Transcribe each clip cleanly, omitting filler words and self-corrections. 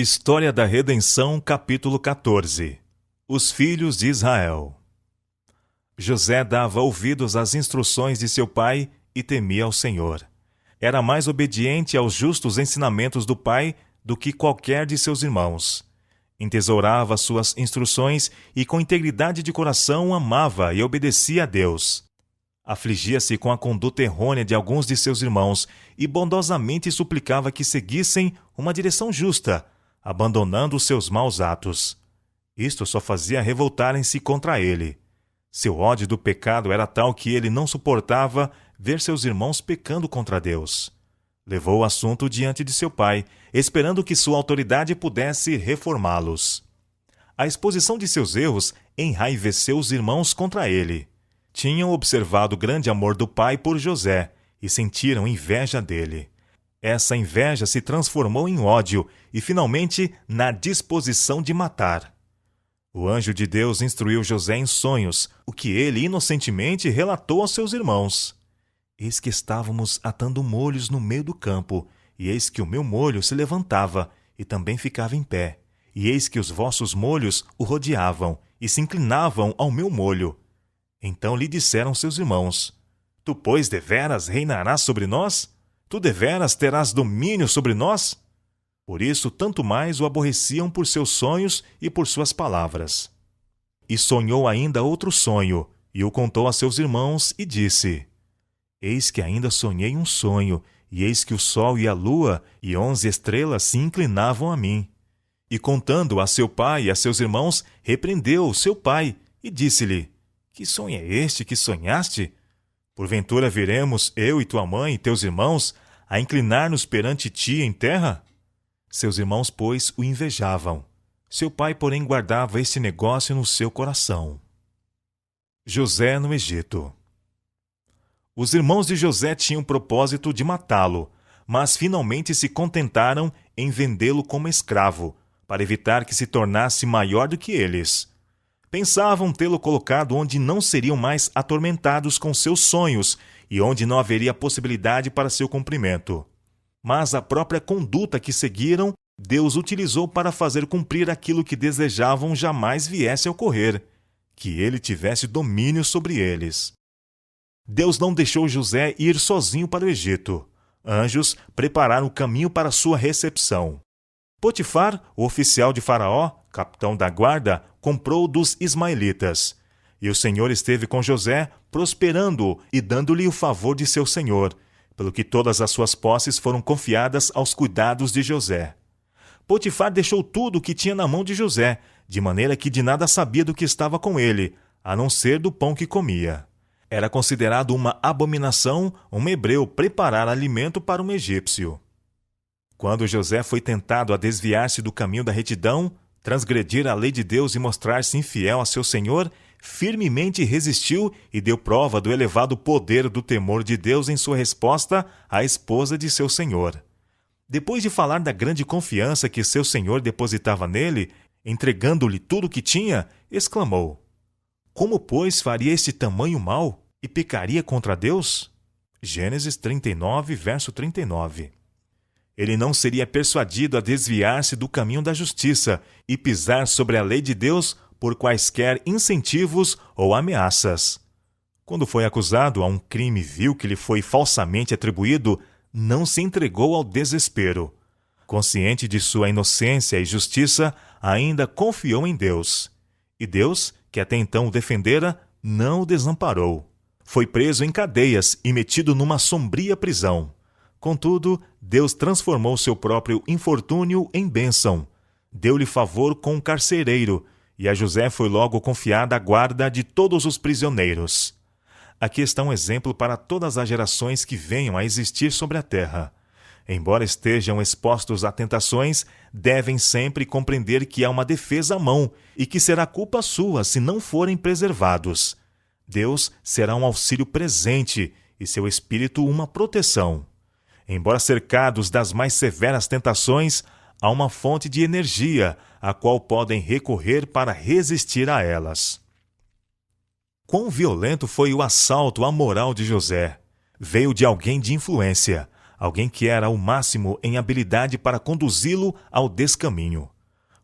História da Redenção, capítulo 14. Os filhos de Israel. José dava ouvidos às instruções de seu pai e temia ao Senhor. Era mais obediente aos justos ensinamentos do pai do que qualquer de seus irmãos. Entesourava suas instruções e com integridade de coração amava e obedecia a Deus. Afligia-se com a conduta errônea de alguns de seus irmãos e bondosamente suplicava que seguissem uma direção justa, abandonando os seus maus atos. Isto só fazia revoltarem-se contra ele. Seu ódio do pecado era tal que ele não suportava ver seus irmãos pecando contra Deus. Levou o assunto diante de seu pai, esperando que sua autoridade pudesse reformá-los. A exposição de seus erros enraiveceu os irmãos contra ele. Tinham observado o grande amor do pai por José e sentiram inveja dele. Essa inveja se transformou em ódio e, finalmente, na disposição de matar. O anjo de Deus instruiu José em sonhos, o que ele inocentemente relatou aos seus irmãos. Eis que estávamos atando molhos no meio do campo, e eis que o meu molho se levantava e também ficava em pé. E eis que os vossos molhos o rodeavam e se inclinavam ao meu molho. Então lhe disseram seus irmãos: Tu, pois, deveras reinarás sobre nós? Tu deveras terás domínio sobre nós? Por isso, tanto mais o aborreciam por seus sonhos e por suas palavras. E sonhou ainda outro sonho, e o contou a seus irmãos, e disse: Eis que ainda sonhei um sonho, e eis que o sol e a lua e 11 estrelas se inclinavam a mim. E contando a seu pai e a seus irmãos, repreendeu seu pai, e disse-lhe: Que sonho é este que sonhaste? Porventura viremos, eu e tua mãe e teus irmãos, a inclinar-nos perante ti em terra? Seus irmãos, pois, o invejavam. Seu pai, porém, guardava este negócio no seu coração. José no Egito. Os irmãos de José tinham o propósito de matá-lo, mas finalmente se contentaram em vendê-lo como escravo, para evitar que se tornasse maior do que eles. Pensavam tê-lo colocado onde não seriam mais atormentados com seus sonhos e onde não haveria possibilidade para seu cumprimento. Mas a própria conduta que seguiram, Deus utilizou para fazer cumprir aquilo que desejavam jamais viesse a ocorrer, que ele tivesse domínio sobre eles. Deus não deixou José ir sozinho para o Egito. Anjos prepararam o caminho para sua recepção. Potifar, o oficial de Faraó, capitão da guarda, comprou dos ismaelitas. E o Senhor esteve com José, prosperando-o e dando-lhe o favor de seu senhor, pelo que todas as suas posses foram confiadas aos cuidados de José. Potifar deixou tudo o que tinha na mão de José, de maneira que de nada sabia do que estava com ele, a não ser do pão que comia. Era considerado uma abominação um hebreu preparar alimento para um egípcio. Quando José foi tentado a desviar-se do caminho da retidão, transgredir a lei de Deus e mostrar-se infiel a seu senhor, firmemente resistiu e deu prova do elevado poder do temor de Deus em sua resposta à esposa de seu senhor. Depois de falar da grande confiança que seu senhor depositava nele, entregando-lhe tudo o que tinha, exclamou: Como, pois, faria este tamanho mal e pecaria contra Deus? Gênesis 39, verso 39. Ele não seria persuadido a desviar-se do caminho da justiça e pisar sobre a lei de Deus por quaisquer incentivos ou ameaças. Quando foi acusado a um crime vil que lhe foi falsamente atribuído, não se entregou ao desespero. Consciente de sua inocência e justiça, ainda confiou em Deus. E Deus, que até então o defendera, não o desamparou. Foi preso em cadeias e metido numa sombria prisão. Contudo, Deus transformou seu próprio infortúnio em bênção. Deu-lhe favor com um carcereiro, e a José foi logo confiada a guarda de todos os prisioneiros. Aqui está um exemplo para todas as gerações que venham a existir sobre a terra. Embora estejam expostos a tentações, devem sempre compreender que há uma defesa à mão e que será culpa sua se não forem preservados. Deus será um auxílio presente e seu Espírito uma proteção. Embora cercados das mais severas tentações, há uma fonte de energia a qual podem recorrer para resistir a elas. Quão violento foi o assalto à moral de José! Veio de alguém de influência. alguém que era o máximo em habilidade para conduzi-lo ao descaminho.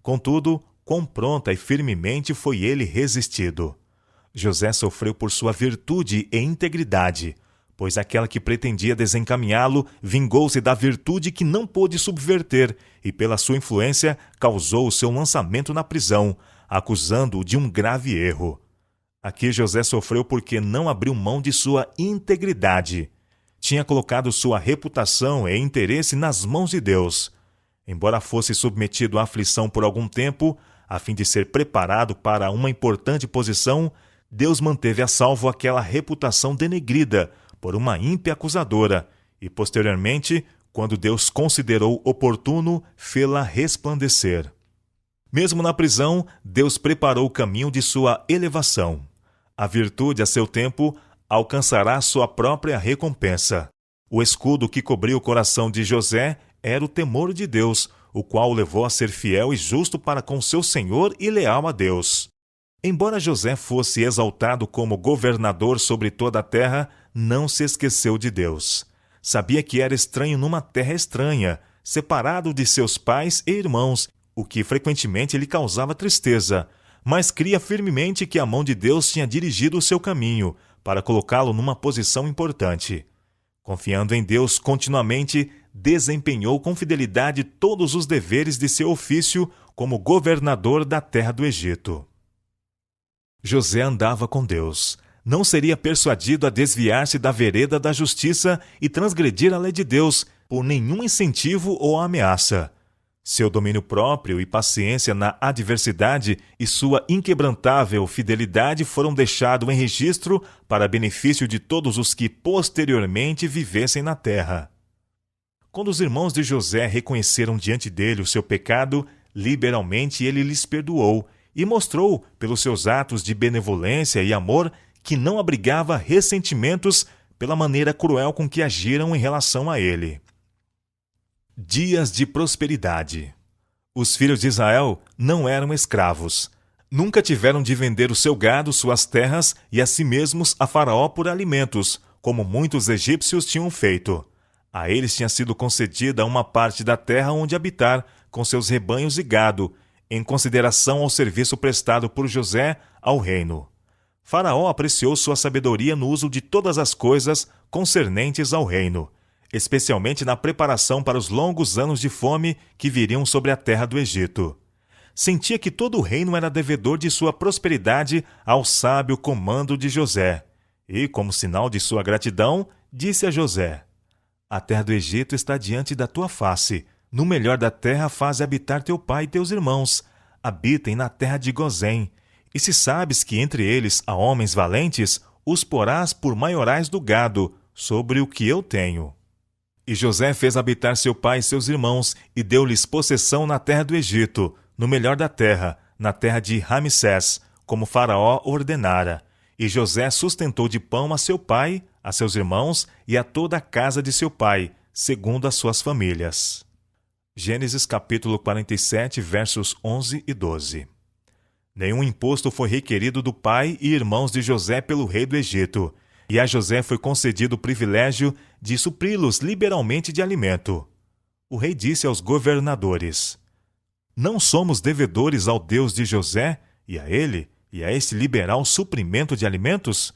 Contudo, quão pronta e firmemente foi ele resistido. José sofreu por sua virtude e integridade, pois aquela que pretendia desencaminhá-lo vingou-se da virtude que não pôde subverter e, pela sua influência, causou o seu lançamento na prisão, acusando-o de um grave erro. Aqui José sofreu porque não abriu mão de sua integridade. Tinha colocado sua reputação e interesse nas mãos de Deus. Embora fosse submetido à aflição por algum tempo, a fim de ser preparado para uma importante posição, Deus manteve a salvo aquela reputação denegrida por uma ímpia acusadora e, posteriormente, quando Deus considerou oportuno, fê-la resplandecer. Mesmo na prisão, Deus preparou o caminho de sua elevação. A virtude, a seu tempo, alcançará sua própria recompensa. O escudo que cobriu o coração de José era o temor de Deus, o qual o levou a ser fiel e justo para com seu senhor e leal a Deus. Embora José fosse exaltado como governador sobre toda a terra, não se esqueceu de Deus. Sabia que era estranho numa terra estranha, separado de seus pais e irmãos, o que frequentemente lhe causava tristeza, mas cria firmemente que a mão de Deus tinha dirigido o seu caminho para colocá-lo numa posição importante. Confiando em Deus continuamente, desempenhou com fidelidade todos os deveres de seu ofício como governador da terra do Egito. José andava com Deus. Não seria persuadido a desviar-se da vereda da justiça e transgredir a lei de Deus por nenhum incentivo ou ameaça. Seu domínio próprio e paciência na adversidade e sua inquebrantável fidelidade foram deixados em registro para benefício de todos os que posteriormente vivessem na terra. Quando os irmãos de José reconheceram diante dele o seu pecado, liberalmente ele lhes perdoou e mostrou, pelos seus atos de benevolência e amor, que não abrigava ressentimentos pela maneira cruel com que agiram em relação a ele. Dias de prosperidade. Os filhos de Israel não eram escravos. Nunca tiveram de vender o seu gado, suas terras e a si mesmos a Faraó por alimentos, como muitos egípcios tinham feito. A eles tinha sido concedida uma parte da terra onde habitar, com seus rebanhos e gado, em consideração ao serviço prestado por José ao reino. Faraó apreciou sua sabedoria no uso de todas as coisas concernentes ao reino, especialmente na preparação para os longos anos de fome que viriam sobre a terra do Egito. Sentia que todo o reino era devedor de sua prosperidade ao sábio comando de José. E, como sinal de sua gratidão, disse a José: A terra do Egito está diante da tua face. No melhor da terra faze habitar teu pai e teus irmãos. Habitem na terra de Gozém. E se sabes que entre eles há homens valentes, os porás por maiorais do gado, sobre o que eu tenho. E José fez habitar seu pai e seus irmãos, e deu-lhes possessão na terra do Egito, no melhor da terra, na terra de Ramsés, como Faraó ordenara. E José sustentou de pão a seu pai, a seus irmãos e a toda a casa de seu pai, segundo as suas famílias. Gênesis capítulo 47, versos 11 e 12. Nenhum imposto foi requerido do pai e irmãos de José pelo rei do Egito, e a José foi concedido o privilégio de supri-los liberalmente de alimento. O rei disse aos governadores: Não somos devedores ao Deus de José e a ele e a este liberal suprimento de alimentos?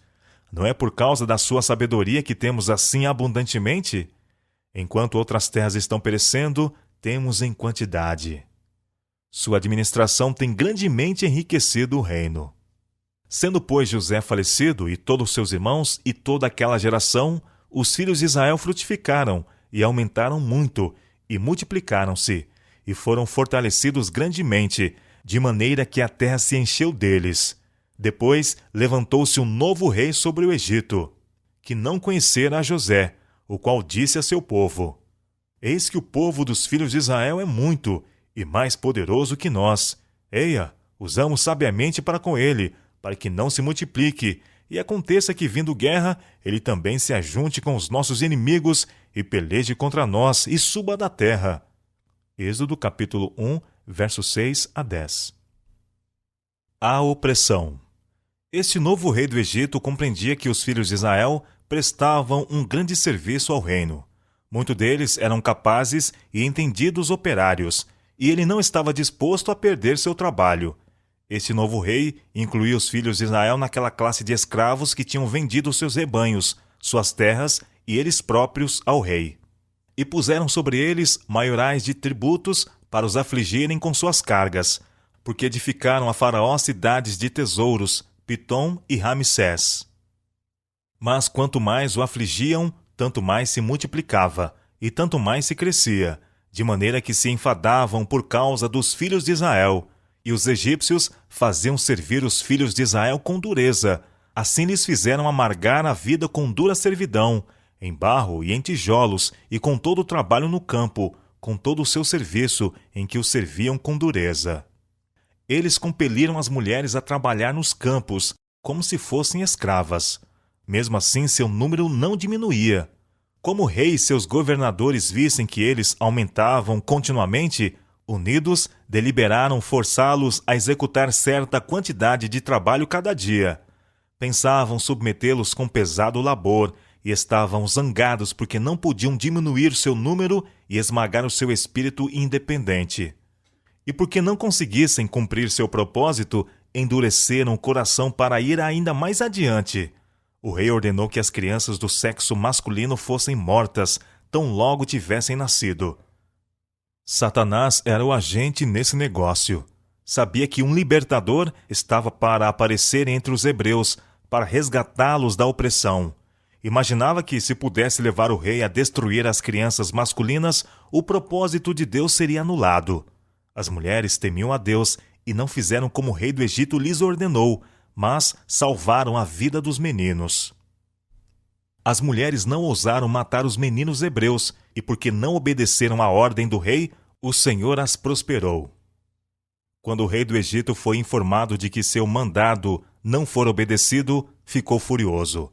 Não é por causa da sua sabedoria que temos assim abundantemente? Enquanto outras terras estão perecendo, temos em quantidade. Sua administração tem grandemente enriquecido o reino. Sendo, pois, José falecido, e todos seus irmãos, e toda aquela geração, os filhos de Israel frutificaram, e aumentaram muito, e multiplicaram-se, e foram fortalecidos grandemente, de maneira que a terra se encheu deles. Depois levantou-se um novo rei sobre o Egito, que não conhecera a José, o qual disse a seu povo: Eis que o povo dos filhos de Israel é muito, e mais poderoso que nós. Eia, usamos sabiamente para com ele, para que não se multiplique, e aconteça que, vindo guerra, ele também se ajunte com os nossos inimigos e peleje contra nós e suba da terra. Êxodo capítulo 1, versos 6 a 10. A opressão. Este novo rei do Egito compreendia que os filhos de Israel prestavam um grande serviço ao reino. Muitos deles eram capazes e entendidos operários, e ele não estava disposto a perder seu trabalho. Este novo rei incluía os filhos de Israel naquela classe de escravos que tinham vendido seus rebanhos, suas terras e eles próprios ao rei. E puseram sobre eles maiorais de tributos para os afligirem com suas cargas, porque edificaram a Faraó cidades de tesouros, Pitom e Ramsés. Mas quanto mais o afligiam, tanto mais se multiplicava, e tanto mais se crescia, de maneira que se enfadavam por causa dos filhos de Israel, e os egípcios faziam servir os filhos de Israel com dureza. Assim lhes fizeram amargar a vida com dura servidão, em barro e em tijolos, e com todo o trabalho no campo, com todo o seu serviço, em que os serviam com dureza. Eles compeliram as mulheres a trabalhar nos campos, como se fossem escravas. Mesmo assim, seu número não diminuía. Como o rei e seus governadores vissem que eles aumentavam continuamente, unidos, deliberaram forçá-los a executar certa quantidade de trabalho cada dia. Pensavam submetê-los com pesado labor e estavam zangados porque não podiam diminuir seu número e esmagar o seu espírito independente. E porque não conseguissem cumprir seu propósito, endureceram o coração para ir ainda mais adiante. O rei ordenou que as crianças do sexo masculino fossem mortas, tão logo tivessem nascido. Satanás era o agente nesse negócio. Sabia que um libertador estava para aparecer entre os hebreus, para resgatá-los da opressão. Imaginava que, se pudesse levar o rei a destruir as crianças masculinas, o propósito de Deus seria anulado. As mulheres temiam a Deus e não fizeram como o rei do Egito lhes ordenou, mas salvaram a vida dos meninos. As mulheres não ousaram matar os meninos hebreus, e porque não obedeceram à ordem do rei, o Senhor as prosperou. Quando o rei do Egito foi informado de que seu mandado não fora obedecido, ficou furioso.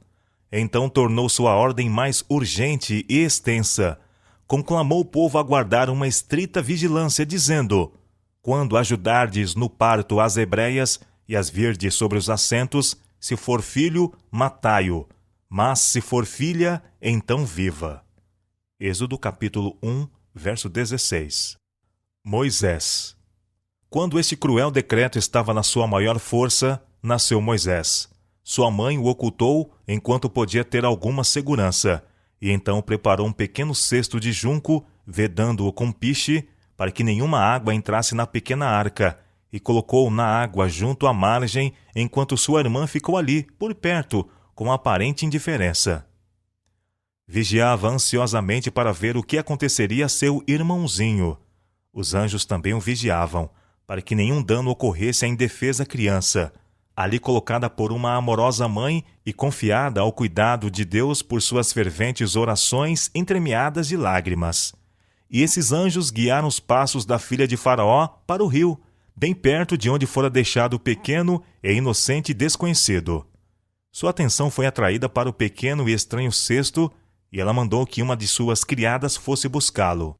Então tornou sua ordem mais urgente e extensa. Conclamou o povo a guardar uma estrita vigilância, dizendo: quando ajudardes no parto as hebreias e as virdes sobre os assentos, se for filho, matai-o, mas se for filha, então viva. Êxodo capítulo 1, verso 16. Moisés. Quando este cruel decreto estava na sua maior força, nasceu Moisés. Sua mãe o ocultou enquanto podia ter alguma segurança, e então preparou um pequeno cesto de junco, vedando-o com piche, para que nenhuma água entrasse na pequena arca, e colocou-o na água junto à margem, enquanto sua irmã ficou ali, por perto, com aparente indiferença. Vigiava ansiosamente para ver o que aconteceria a seu irmãozinho. Os anjos também o vigiavam, para que nenhum dano ocorresse à indefesa criança, ali colocada por uma amorosa mãe e confiada ao cuidado de Deus por suas ferventes orações entremeadas de lágrimas. E esses anjos guiaram os passos da filha de Faraó para o rio, bem perto de onde fora deixado o pequeno e inocente desconhecido. Sua atenção foi atraída para o pequeno e estranho cesto, e ela mandou que uma de suas criadas fosse buscá-lo.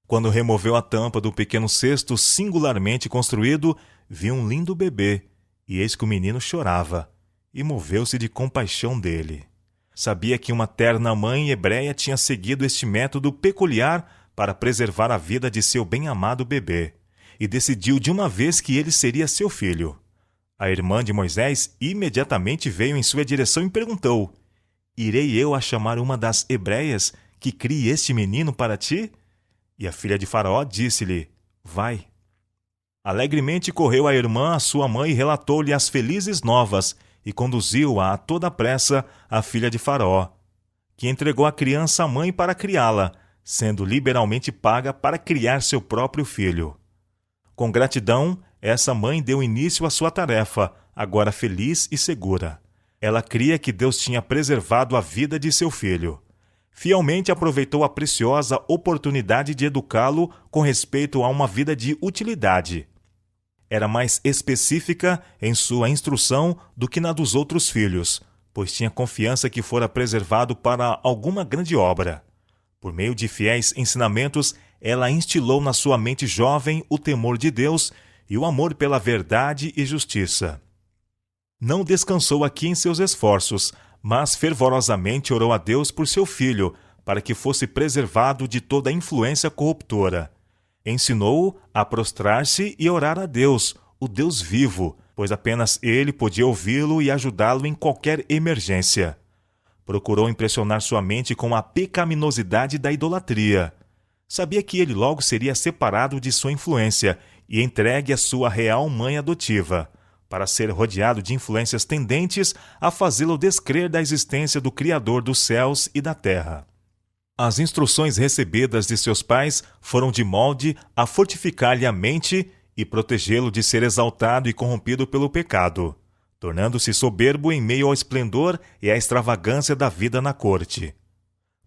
Quando removeu a tampa do pequeno cesto singularmente construído, viu um lindo bebê, e eis que o menino chorava, e moveu-se de compaixão dele. Sabia que uma terna mãe hebreia tinha seguido este método peculiar para preservar a vida de seu bem-amado bebê, e decidiu de uma vez que ele seria seu filho. A irmã de Moisés imediatamente veio em sua direção e perguntou: irei eu a chamar uma das hebreias que crie este menino para ti? E a filha de Faraó disse-lhe: vai. Alegremente correu a irmã à sua mãe e relatou-lhe as felizes novas, e conduziu-a a toda pressa à filha de Faraó, que entregou a criança à mãe para criá-la, sendo liberalmente paga para criar seu próprio filho. Com gratidão, essa mãe deu início à sua tarefa, agora feliz e segura. Ela cria que Deus tinha preservado a vida de seu filho. Fielmente aproveitou a preciosa oportunidade de educá-lo com respeito a uma vida de utilidade. Era mais específica em sua instrução do que na dos outros filhos, pois tinha confiança que fora preservado para alguma grande obra. Por meio de fiéis ensinamentos, ela instilou na sua mente jovem o temor de Deus e o amor pela verdade e justiça. Não descansou aqui em seus esforços, mas fervorosamente orou a Deus por seu filho, para que fosse preservado de toda influência corruptora. Ensinou-o a prostrar-se e orar a Deus, o Deus vivo, pois apenas ele podia ouvi-lo e ajudá-lo em qualquer emergência. Procurou impressionar sua mente com a pecaminosidade da idolatria. Sabia que ele logo seria separado de sua influência e entregue à sua real mãe adotiva, para ser rodeado de influências tendentes a fazê-lo descrer da existência do Criador dos céus e da terra. As instruções recebidas de seus pais foram de molde a fortificar-lhe a mente e protegê-lo de ser exaltado e corrompido pelo pecado, tornando-se soberbo em meio ao esplendor e à extravagância da vida na corte.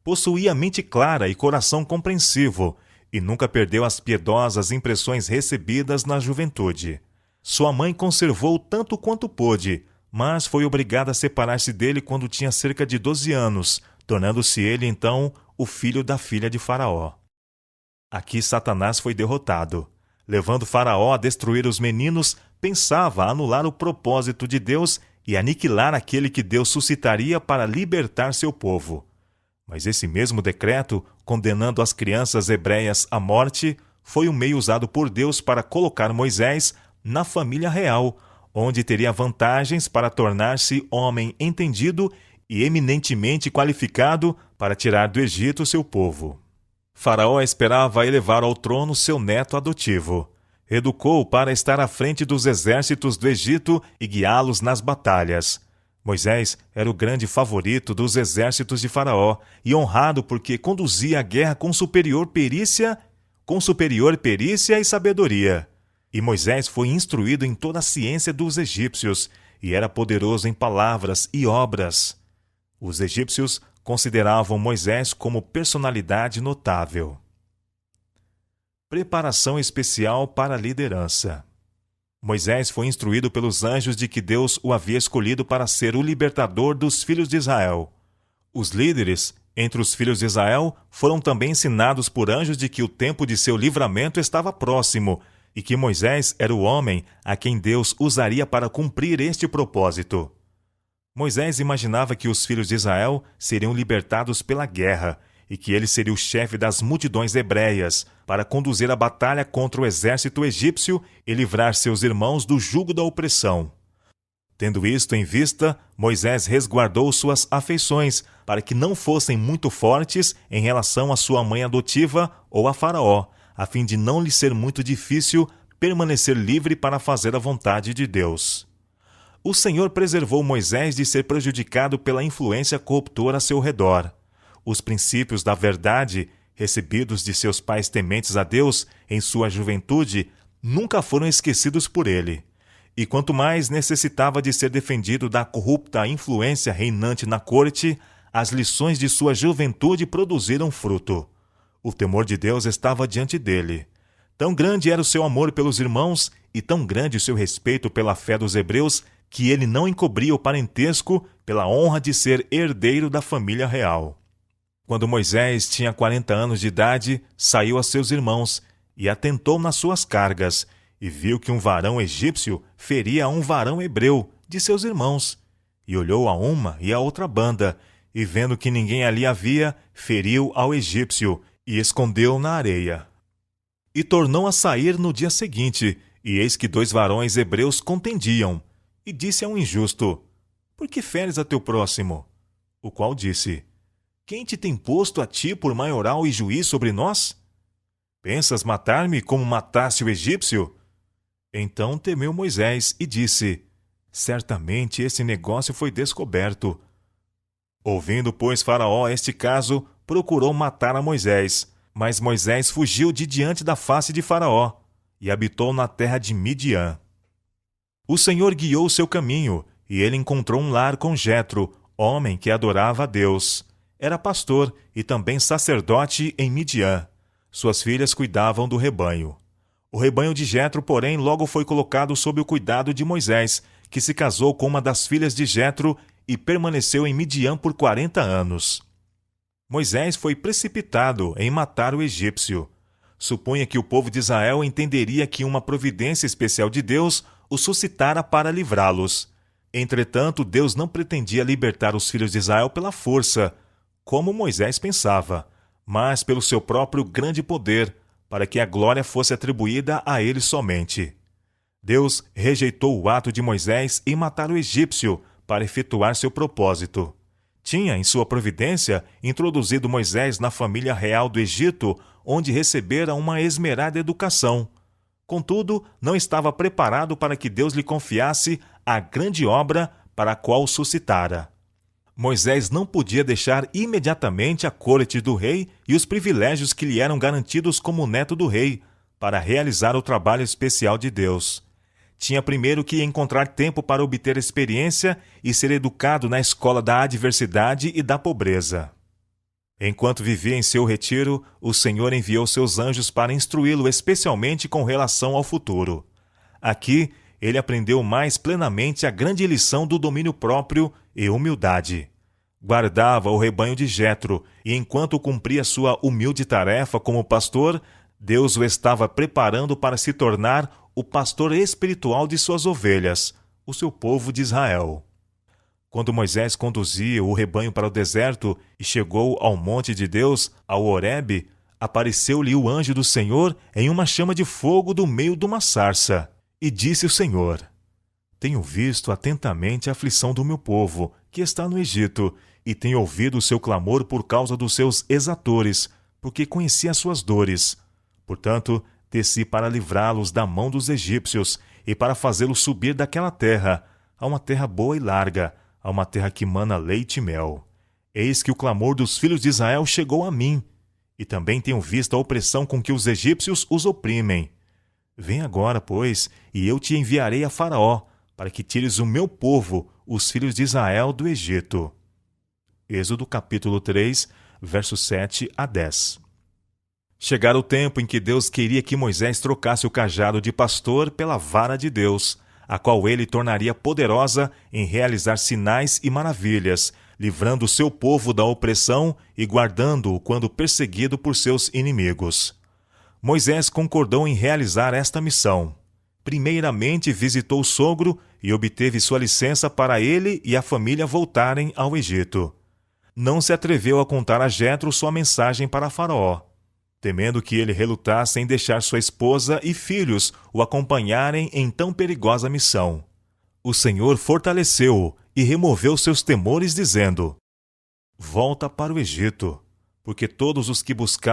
Possuía mente clara e coração compreensivo, e nunca perdeu as piedosas impressões recebidas na juventude. Sua mãe conservou tanto quanto pôde, mas foi obrigada a separar-se dele quando tinha cerca de 12 anos, tornando-se ele, então, o filho da filha de Faraó. Aqui Satanás foi derrotado. Levando Faraó a destruir os meninos, pensava anular o propósito de Deus e aniquilar aquele que Deus suscitaria para libertar seu povo. Mas esse mesmo decreto, condenando as crianças hebreias à morte, foi o meio usado por Deus para colocar Moisés na família real, onde teria vantagens para tornar-se homem entendido e eminentemente qualificado para tirar do Egito seu povo. Faraó esperava elevar ao trono seu neto adotivo. Educou-o para estar à frente dos exércitos do Egito e guiá-los nas batalhas. Moisés era o grande favorito dos exércitos de Faraó e honrado porque conduzia a guerra com superior perícia e sabedoria. E Moisés foi instruído em toda a ciência dos egípcios e era poderoso em palavras e obras. Os egípcios consideravam Moisés como personalidade notável. Preparação especial para a liderança. Moisés foi instruído pelos anjos de que Deus o havia escolhido para ser o libertador dos filhos de Israel. Os líderes entre os filhos de Israel foram também ensinados por anjos de que o tempo de seu livramento estava próximo e que Moisés era o homem a quem Deus usaria para cumprir este propósito. Moisés imaginava que os filhos de Israel seriam libertados pela guerra e que ele seria o chefe das multidões hebreias para conduzir a batalha contra o exército egípcio e livrar seus irmãos do jugo da opressão. Tendo isto em vista, Moisés resguardou suas afeições para que não fossem muito fortes em relação à sua mãe adotiva ou a Faraó, a fim de não lhe ser muito difícil permanecer livre para fazer a vontade de Deus. O Senhor preservou Moisés de ser prejudicado pela influência corruptora a seu redor. Os princípios da verdade, recebidos de seus pais tementes a Deus em sua juventude, nunca foram esquecidos por ele. E quanto mais necessitava de ser defendido da corrupta influência reinante na corte, as lições de sua juventude produziram fruto. O temor de Deus estava diante dele. Tão grande era o seu amor pelos irmãos e tão grande o seu respeito pela fé dos hebreus que ele não encobria o parentesco pela honra de ser herdeiro da família real. Quando Moisés tinha 40 anos de idade, saiu a seus irmãos e atentou nas suas cargas, e viu que um varão egípcio feria a um varão hebreu de seus irmãos. E olhou a uma e a outra banda, e vendo que ninguém ali havia, feriu ao egípcio e escondeu na areia. E tornou a sair no dia seguinte, e eis que 2 varões hebreus contendiam. E disse a um injusto: Por que feres a teu próximo? O qual disse: Quem te tem posto a ti por maioral e juiz sobre nós? Pensas matar-me como mataste o egípcio? Então temeu Moisés e disse: Certamente esse negócio foi descoberto. Ouvindo, pois, Faraó este caso, procurou matar a Moisés. Mas Moisés fugiu de diante da face de Faraó e habitou na terra de Midian. O Senhor guiou seu caminho, e ele encontrou um lar com Jetro, homem que adorava a Deus. Era pastor e também sacerdote em Midian. Suas filhas cuidavam do rebanho. O rebanho de Jetro, porém, logo foi colocado sob o cuidado de Moisés, que se casou com uma das filhas de Jetro e permaneceu em Midian por 40 anos. Moisés foi precipitado em matar o egípcio. Supunha que o povo de Israel entenderia que uma providência especial de Deus o suscitara para livrá-los. Entretanto, Deus não pretendia libertar os filhos de Israel pela força, como Moisés pensava, mas pelo seu próprio grande poder, para que a glória fosse atribuída a ele somente. Deus rejeitou o ato de Moisés em matar o egípcio para efetuar seu propósito. Tinha, em sua providência, introduzido Moisés na família real do Egito, onde recebera uma esmerada educação. Contudo, não estava preparado para que Deus lhe confiasse a grande obra para a qual o suscitara. Moisés não podia deixar imediatamente a corte do rei e os privilégios que lhe eram garantidos como neto do rei, para realizar o trabalho especial de Deus. Tinha primeiro que encontrar tempo para obter experiência e ser educado na escola da adversidade e da pobreza. Enquanto vivia em seu retiro, o Senhor enviou seus anjos para instruí-lo especialmente com relação ao futuro. Aqui, ele aprendeu mais plenamente a grande lição do domínio próprio e humildade. Guardava o rebanho de Jetro, e enquanto cumpria sua humilde tarefa como pastor, Deus o estava preparando para se tornar o pastor espiritual de suas ovelhas, o seu povo de Israel. Quando Moisés conduzia o rebanho para o deserto e chegou ao monte de Deus, ao Horebe, apareceu-lhe o anjo do Senhor em uma chama de fogo do meio de uma sarça. E disse o Senhor: Tenho visto atentamente a aflição do meu povo, que está no Egito, e tenho ouvido o seu clamor por causa dos seus exatores, porque conheci as suas dores. Portanto, desci para livrá-los da mão dos egípcios e para fazê-los subir daquela terra, a uma terra boa e larga, a uma terra que mana leite e mel. Eis que o clamor dos filhos de Israel chegou a mim, e também tenho visto a opressão com que os egípcios os oprimem. Vem agora, pois, e eu te enviarei a Faraó, para que tires o meu povo, os filhos de Israel, do Egito. Êxodo capítulo 3, versos 7 a 10. Chegara o tempo em que Deus queria que Moisés trocasse o cajado de pastor pela vara de Deus, a qual ele tornaria poderosa em realizar sinais e maravilhas, livrando o seu povo da opressão e guardando-o quando perseguido por seus inimigos. Moisés concordou em realizar esta missão. Primeiramente visitou o sogro e obteve sua licença para ele e a família voltarem ao Egito. Não se atreveu a contar a Jetro sua mensagem para Faraó, temendo que ele relutasse em deixar sua esposa e filhos o acompanharem em tão perigosa missão. O Senhor fortaleceu-o e removeu seus temores, dizendo: Volta para o Egito, porque todos os que buscaram